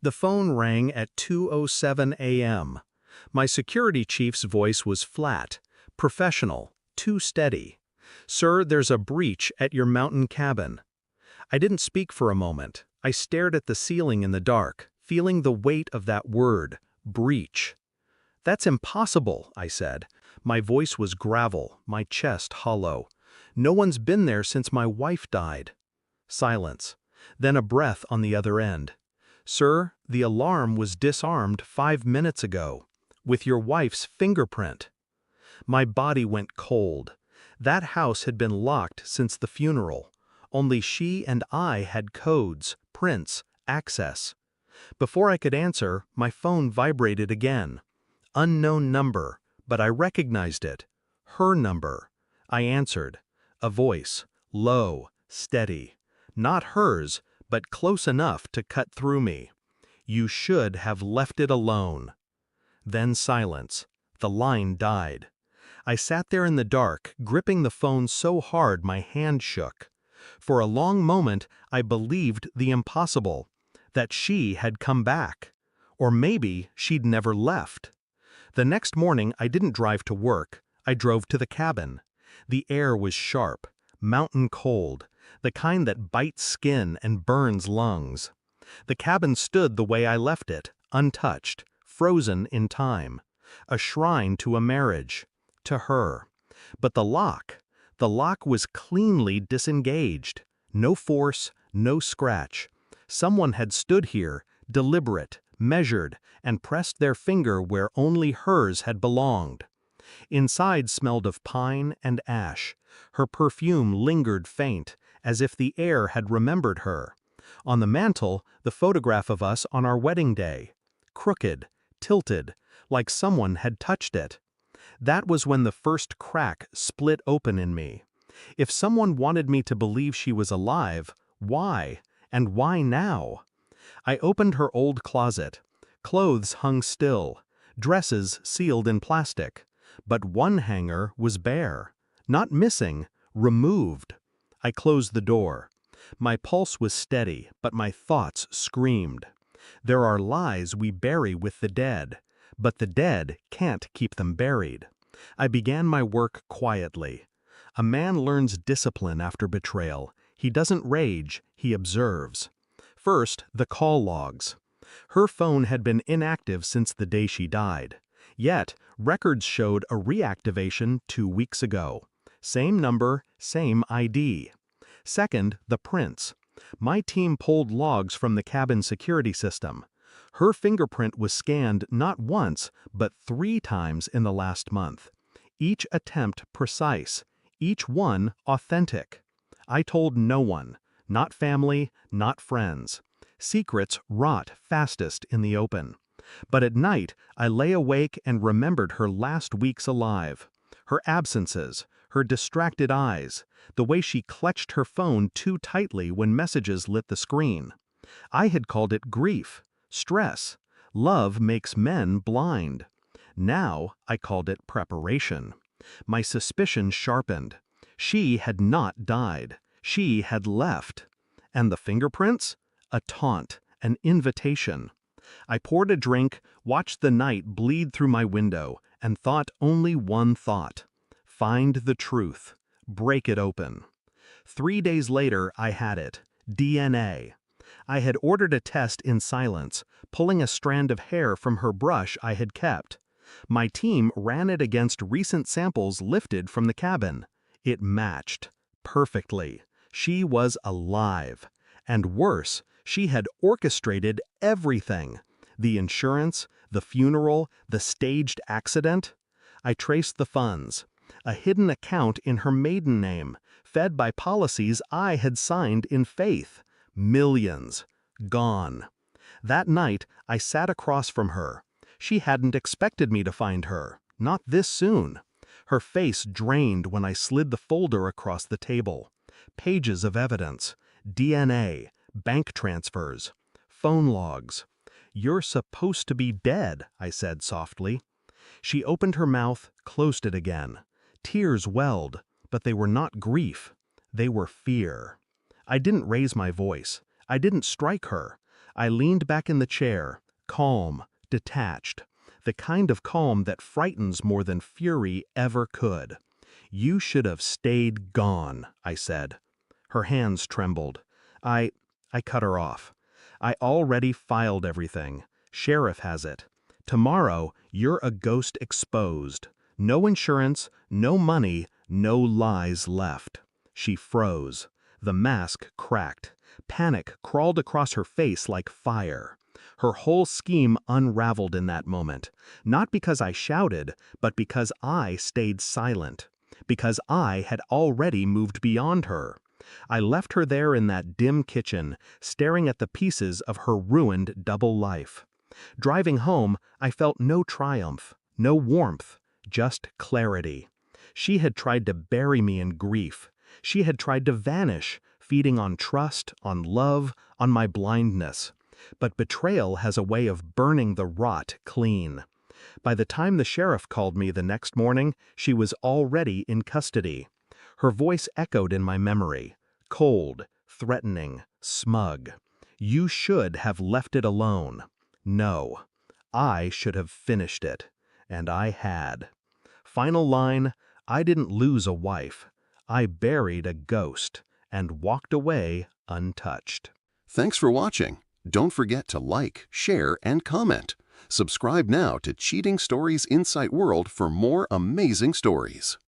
The phone rang at 2:07 a.m. My security chief's voice was flat, professional, too steady. "Sir, there's a breach at your mountain cabin." I didn't speak for a moment. I stared at the ceiling in the dark, feeling the weight of that word, breach. "That's impossible," I said. My voice was gravel, my chest hollow. "No one's been there since my wife died." Silence. Then a breath on the other end. "Sir, the alarm was disarmed 5 minutes ago, with your wife's fingerprint." My body went cold. That house had been locked since the funeral. Only she and I had codes, prints, access. Before I could answer, my phone vibrated again. Unknown number, but I recognized it. Her number. I answered. A voice, low, steady. Not hers, but close enough to cut through me. "You should have left it alone." Then silence. The line died. I sat there in the dark, gripping the phone so hard my hand shook. For a long moment, I believed the impossible, that she had come back. Or maybe she'd never left. The next morning, I didn't drive to work. I drove to the cabin. The air was sharp, mountain cold, the kind that bites skin and burns lungs. The cabin stood the way I left it, untouched, frozen in time. A shrine to a marriage. To her. But the lock was cleanly disengaged. No force, no scratch. Someone had stood here, deliberate, measured, and pressed their finger where only hers had belonged. Inside smelled of pine and ash. Her perfume lingered faint, as if the air had remembered her. On the mantel, the photograph of us on our wedding day. Crooked, tilted, like someone had touched it. That was when the first crack split open in me. If someone wanted me to believe she was alive, why? And why now? I opened her old closet. Clothes hung still, dresses sealed in plastic. But one hanger was bare. Not missing, removed. I closed the door. My pulse was steady, but my thoughts screamed. There are lies we bury with the dead, but the dead can't keep them buried. I began my work quietly. A man learns discipline after betrayal. He doesn't rage, he observes. First, the call logs. Her phone had been inactive since the day she died. Yet, records showed a reactivation 2 weeks ago. Same number, same ID. Second, the prints. My team pulled logs from the cabin security system. Her fingerprint was scanned not once, but 3 times in the last month. Each attempt precise, each one authentic. I told no one, not family, not friends. Secrets rot fastest in the open. But at night, I lay awake and remembered her last weeks alive. Her absences, her distracted eyes, the way she clutched her phone too tightly when messages lit the screen. I had called it grief, stress. Love makes men blind. Now I called it preparation. My suspicion sharpened. She had not died. She had left. And the fingerprints? A taunt, an invitation. I poured a drink, watched the night bleed through my window, and thought only one thought. Find the truth. Break it open. 3 days later, I had it. DNA. I had ordered a test in silence, pulling a strand of hair from her brush I had kept. My team ran it against recent samples lifted from the cabin. It matched. Perfectly. She was alive. And worse, she had orchestrated everything. The insurance, the funeral, the staged accident. I traced the funds. A hidden account in her maiden name, fed by policies I had signed in faith. Millions. Gone. That night, I sat across from her. She hadn't expected me to find her. Not this soon. Her face drained when I slid the folder across the table. Pages of evidence. DNA. Bank transfers. Phone logs. "You're supposed to be dead," I said softly. She opened her mouth, closed it again. Tears welled, but they were not grief. They were fear. I didn't raise my voice. I didn't strike her. I leaned back in the chair, calm, detached, the kind of calm that frightens more than fury ever could. "You should have stayed gone," I said. Her hands trembled. I cut her off. "I already filed everything. Sheriff has it. Tomorrow, you're a ghost exposed. No insurance, no money, no lies left." She froze. The mask cracked. Panic crawled across her face like fire. Her whole scheme unraveled in that moment, not because I shouted, but because I stayed silent, because I had already moved beyond her. I left her there in that dim kitchen, staring at the pieces of her ruined double life. Driving home, I felt no triumph, no warmth, just clarity. She had tried to bury me in grief. She had tried to vanish, feeding on trust, on love, on my blindness. But betrayal has a way of burning the rot clean. By the time the sheriff called me the next morning, she was already in custody. Her voice echoed in my memory, cold, threatening, smug. "You should have left it alone." No, I should have finished it. And I had. Final line, I didn't lose a wife. I buried a ghost and walked away untouched. Thanks for watching. Don't forget to like, share, and comment. Subscribe now to Cheating Stories Insight World for more amazing stories.